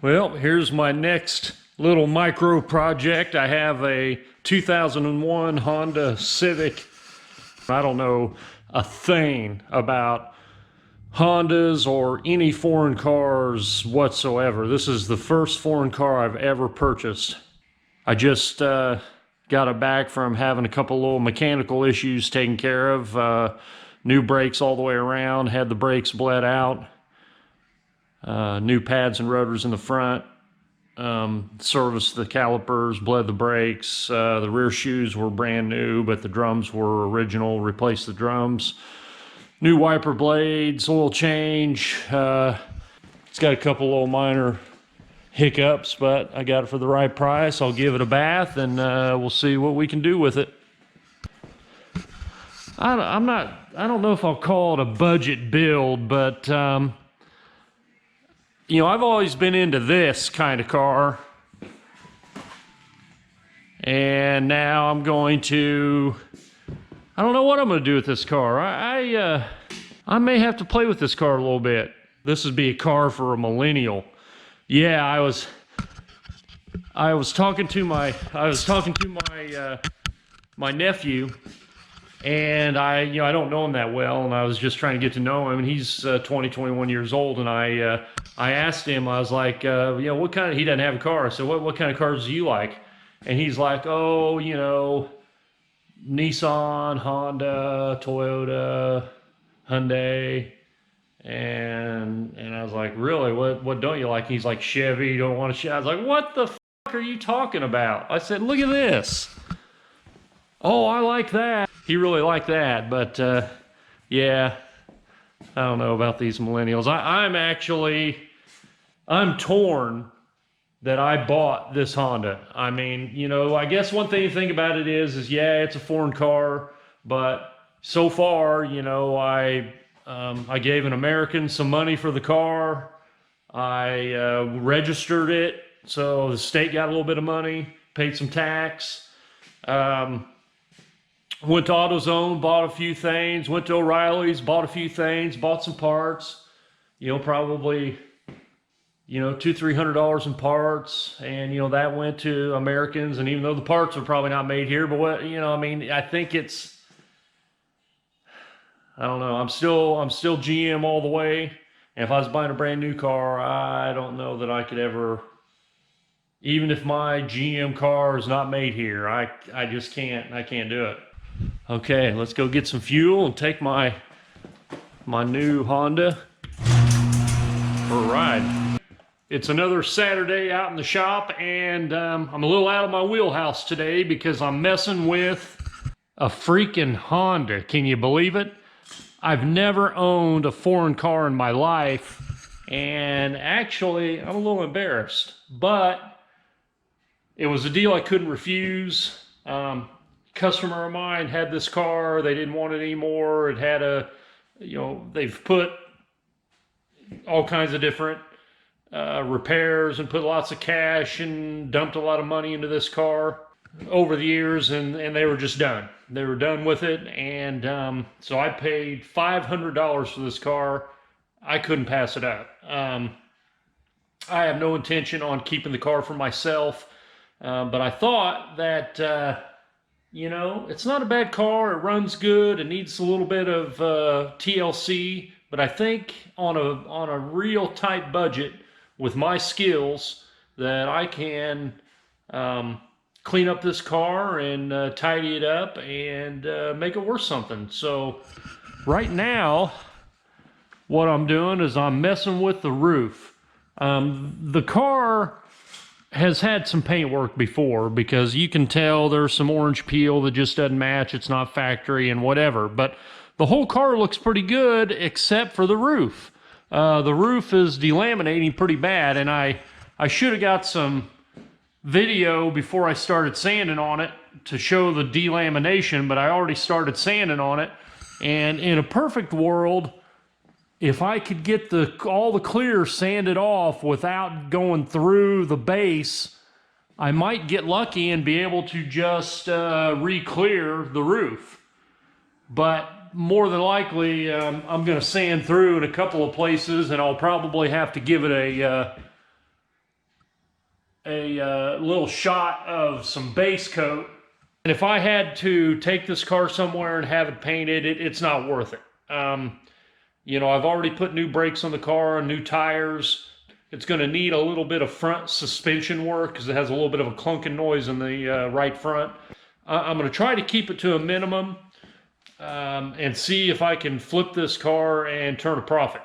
Well, here's my next little micro project. I have a 2001 Honda Civic. I don't know a thing about Hondas or any foreign cars whatsoever. This is the first foreign car I've ever purchased. I just got it back from having a couple little mechanical issues taken care of. New brakes all the way around, had the brakes bled out. New pads and rotors in the front. Serviced the calipers, bled the brakes. The rear shoes were brand new, but the drums were original. Replaced the drums. New wiper blades, oil change. It's got a couple little minor hiccups, but I got it for the right price. I'll give it a bath, and we'll see what we can do with it. I don't know if I'll call it a budget build, but you know, I've always been into this kind of car, and now I'm going to, I don't know what I'm going to do with this car. I may have to play with this car a little bit. This would be a car for a millennial. Yeah, I was talking to my my nephew, and I don't know him that well, and I was just trying to get to know him, and he's 21 years old, and I asked him, I was like, what kind of, he doesn't have a car. I said, what kind of cars do you like? And he's like, oh, Nissan, Honda, Toyota, Hyundai. And I was like, really, what don't you like? He's like, Chevy, you don't want a Chevy. I was like, what the fuck are you talking about? I said, look at this. Oh, I like that. He really liked that, but yeah, I don't know about these millennials. I'm torn that I bought this Honda. I mean, I guess one thing to think about it is yeah, it's a foreign car, but so far, I gave an American some money for the car. I registered it, so the state got a little bit of money, paid some tax. Went to AutoZone, bought a few things. Went to O'Reilly's, bought a few things, bought some parts. probably $200-300 in parts, and that went to Americans. And even though the parts are probably not made here, but I think it's, I don't know. I'm still GM all the way. And if I was buying a brand new car, I don't know that I could ever, even if my GM car is not made here, I just can't. I can't do it. Okay, let's go get some fuel and take my new Honda for a ride. It's another Saturday out in the shop, and I'm a little out of my wheelhouse today because I'm messing with a freaking Honda. Can you believe it? I've never owned a foreign car in my life, and actually, I'm a little embarrassed, but it was a deal I couldn't refuse. Customer of mine had this car. They didn't want it anymore. It had they've put all kinds of different repairs and put lots of cash and dumped a lot of money into this car over the years, and they were just done. They were done with it, and so I paid $500 for this car. I couldn't pass it up. I have no intention on keeping the car for myself, but I thought that it's not a bad car. It runs good. It needs a little bit of TLC, but I think on a real tight budget with my skills that I can clean up this car and tidy it up and make it worth something. So right now, what I'm doing is I'm messing with the roof. The car has had some paint work before, because you can tell there's some orange peel that just doesn't match. It's not factory and whatever, but the whole car looks pretty good except for the roof. The roof is delaminating pretty bad, and I should have got some video before I started sanding on it to show the delamination, but I already started sanding on it. And in a perfect world, if I could get all the clear sanded off without going through the base, I might get lucky and be able to just re-clear the roof. But more than likely, I'm going to sand through in a couple of places, and I'll probably have to give it a little shot of some base coat. And if I had to take this car somewhere and have it painted, it's not worth it. You know, I've already put new brakes on the car, new tires. It's going to need a little bit of front suspension work because it has a little bit of a clunking noise in the right front. I'm going to try to keep it to a minimum and see if I can flip this car and turn a profit.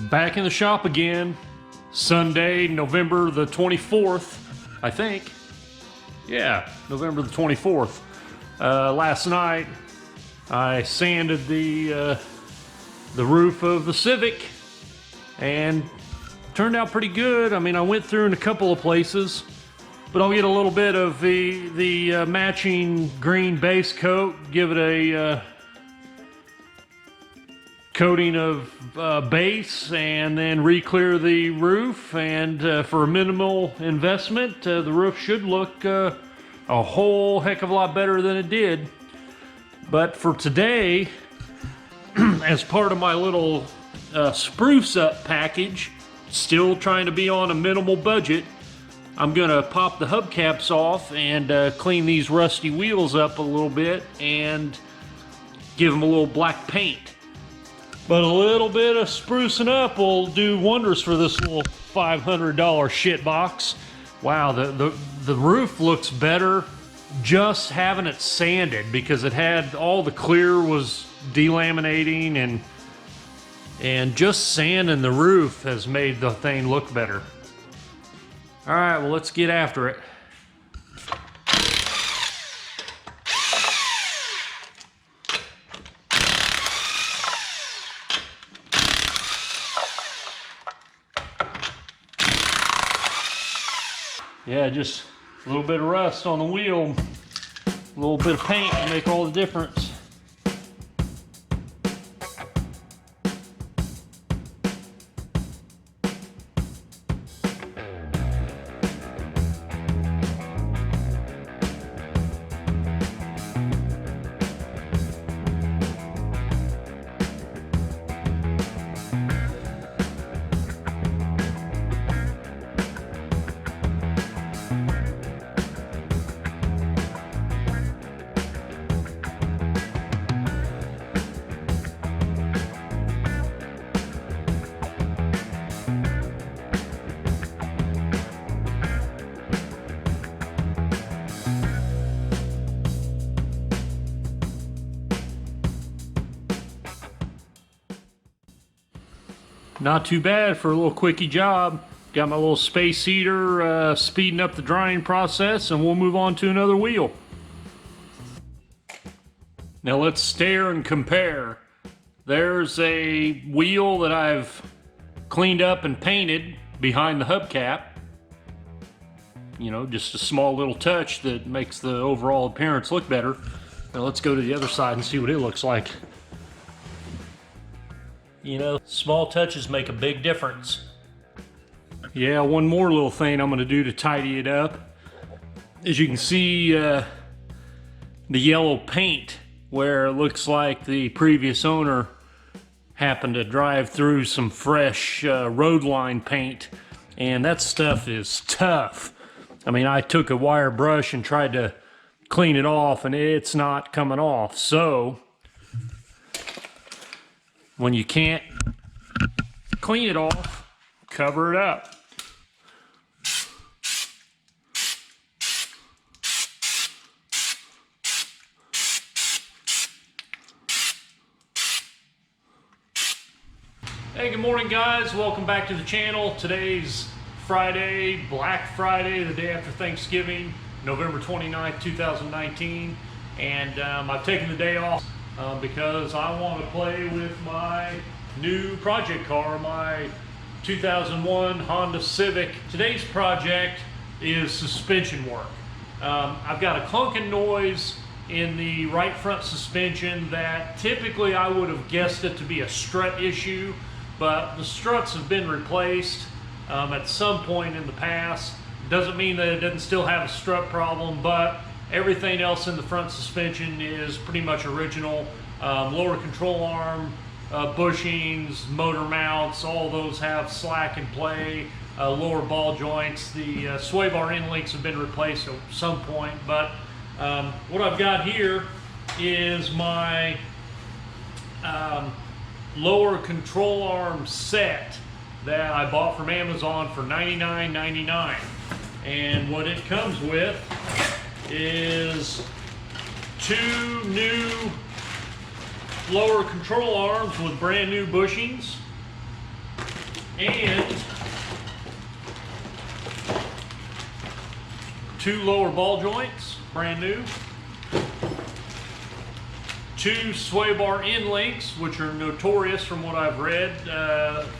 Back in the shop again. Sunday, November the 24th, I think. Yeah, November the 24th. Last night, I sanded the roof of the Civic, and turned out pretty good. I mean, I went through in a couple of places, but I'll get a little bit of the matching green base coat, give it a coating of base, and then re-clear the roof. And for a minimal investment, the roof should look a whole heck of a lot better than it did. But for today, as part of my little spruce up package, still trying to be on a minimal budget, I'm gonna pop the hubcaps off and clean these rusty wheels up a little bit and give them a little black paint. But a little bit of sprucing up will do wonders for this little $500 shit box. Wow, the roof looks better just having it sanded, because it had all the clear was delaminating, and just sanding the roof has made the thing look better. All right, well, let's get after it. Yeah, just a little bit of rust on the wheel, a little bit of paint will make all the difference. Not too bad for a little quickie job. Got my little space heater speeding up the drying process, and we'll move on to another wheel. Now let's stare and compare. There's a wheel that I've cleaned up and painted behind the hubcap. You know, just a small little touch that makes the overall appearance look better. Now let's go to the other side and see what it looks like. You know, small touches make a big difference. Yeah, one more little thing I'm gonna do to tidy it up. As you can see, the yellow paint where it looks like the previous owner happened to drive through some fresh road line paint, and that stuff is tough. I mean, I took a wire brush and tried to clean it off, and it's not coming off. So when you can't clean it off, cover it up. Hey, good morning guys, welcome back to the channel. Today's Friday, Black Friday, the day after Thanksgiving, November 29th, 2019. And I've taken the day off because I want to play with my new project car, my 2001 Honda Civic. Today's project is suspension work. I've got a clunking noise in the right front suspension that typically I would have guessed it to be a strut issue, but the struts have been replaced at some point in the past. Doesn't mean that it doesn't still have a strut problem, but everything else in the front suspension is pretty much original. Lower control arm, bushings, motor mounts, all those have slack in play. Lower ball joints. The sway bar end links have been replaced at some point, but what I've got here is my lower control arm set that I bought from Amazon for $99.99. And what it comes with is 2 new lower control arms with brand new bushings and 2 lower ball joints, brand new. 2 sway bar end links, which are notorious from what I've read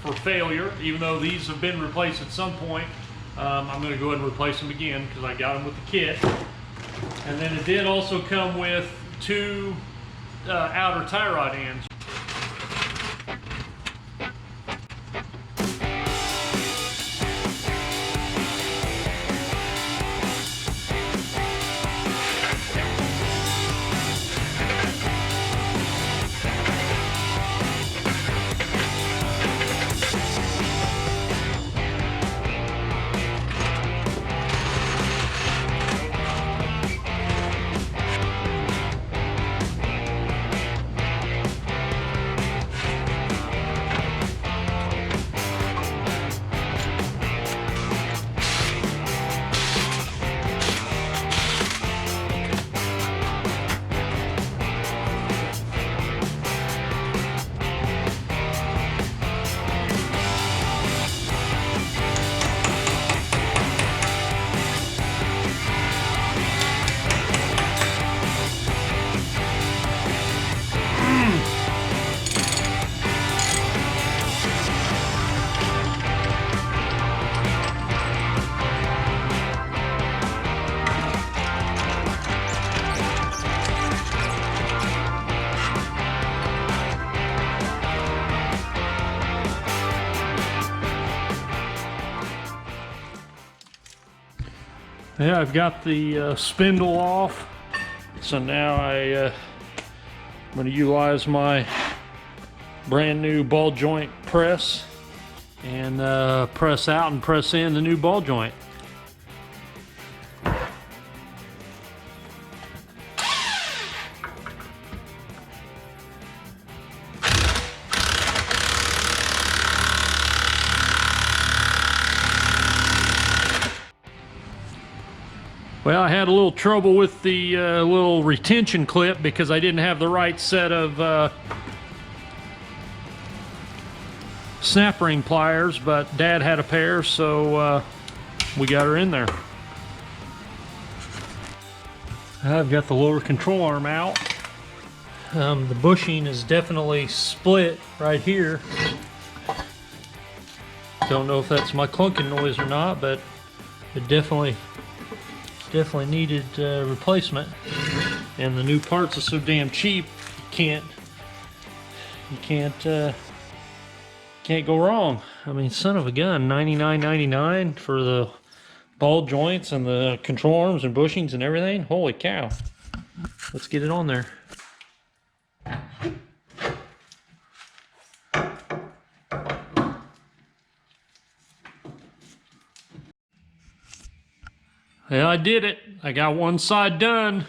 for failure. Even though these have been replaced at some point, I'm going to go ahead and replace them again because I got them with the kit. And then it did also come with 2 outer tie rod ends. Yeah, I've got the spindle off, so now I'm going to utilize my brand new ball joint press and press out and press in the new ball joint. Well, I had a little trouble with the little retention clip because I didn't have the right set of snap ring pliers, but Dad had a pair, so we got her in there. I've got the lower control arm out. The bushing is definitely split right here. Don't know if that's my clunking noise or not, but it definitely needed replacement. And the new parts are so damn cheap, you can't go wrong. I mean, son of a gun, $99.99 for the ball joints and the control arms and bushings and everything. Holy cow. Let's get it on there. Yeah, I did it. I got one side done.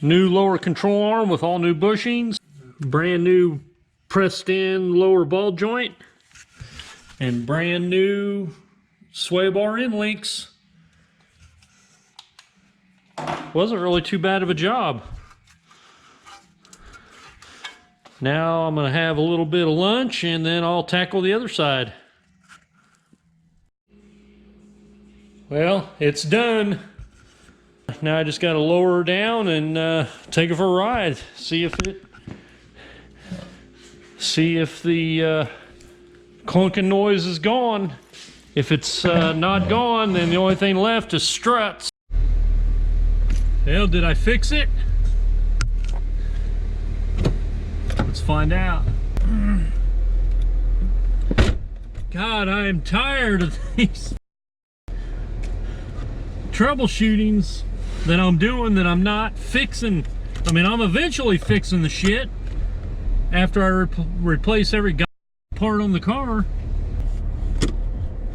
New lower control arm with all new bushings. Brand new pressed in lower ball joint. And brand new sway bar end links. Wasn't really too bad of a job. Now I'm going to have a little bit of lunch and then I'll tackle the other side. Well, it's done. Now I just got to lower her down and take her for a ride. See if the clunking noise is gone. If it's not gone, then the only thing left is struts. Well, did I fix it? Let's find out. God, I am tired of these. troubleshootings that I'm doing that I'm not fixing. I mean, I'm eventually fixing the shit after I replace every part on the car.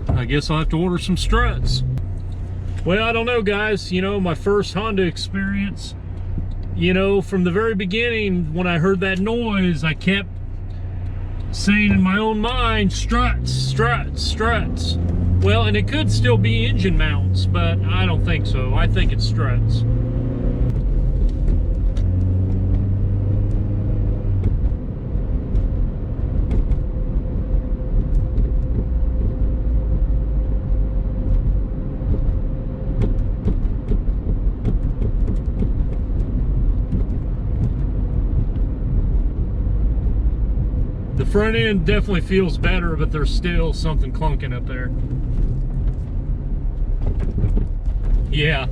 I guess I'll have to order some struts. Well, I don't know, guys. You know, my first Honda experience, you know, from the very beginning, when I heard that noise, I kept saying in my own mind, struts, struts, struts. Well, and it could still be engine mounts, but I don't think so. I think it's struts. The front end definitely feels better, but there's still something clunking up there. Yeah.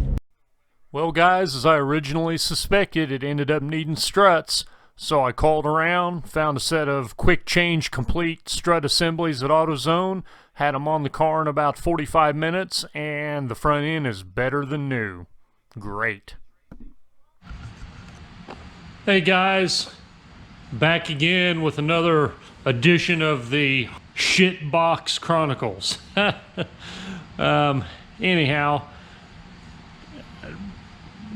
Well, guys, as I originally suspected, it ended up needing struts. So I called around, found a set of quick change complete strut assemblies at AutoZone, had them on the car in about 45 minutes, and the front end is better than new. Great. Hey guys, back again with another edition of the Shitbox Chronicles. Anyhow,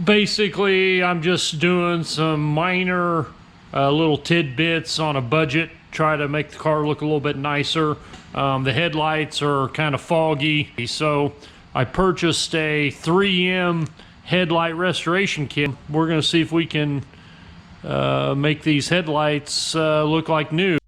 basically I'm just doing some minor little tidbits on a budget, try to make the car look a little bit nicer. The headlights are kind of foggy, so I purchased a 3M headlight restoration kit. We're going to see if we can make these headlights look like new.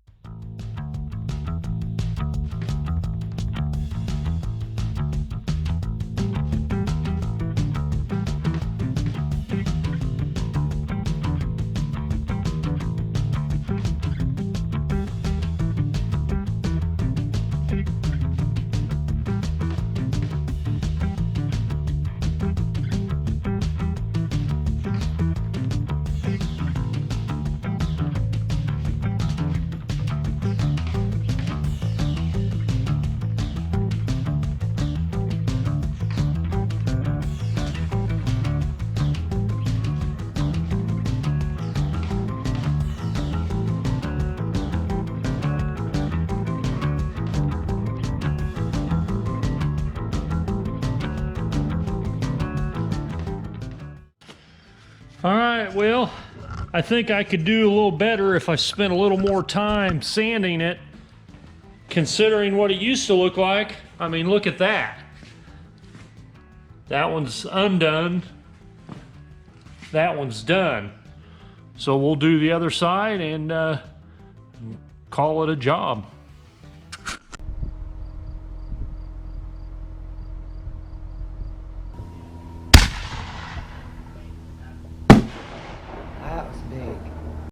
All right, well, I think I could do a little better if I spent a little more time sanding it, considering what it used to look like. I mean, look at that. That one's undone. That one's done. So we'll do the other side and call it a job.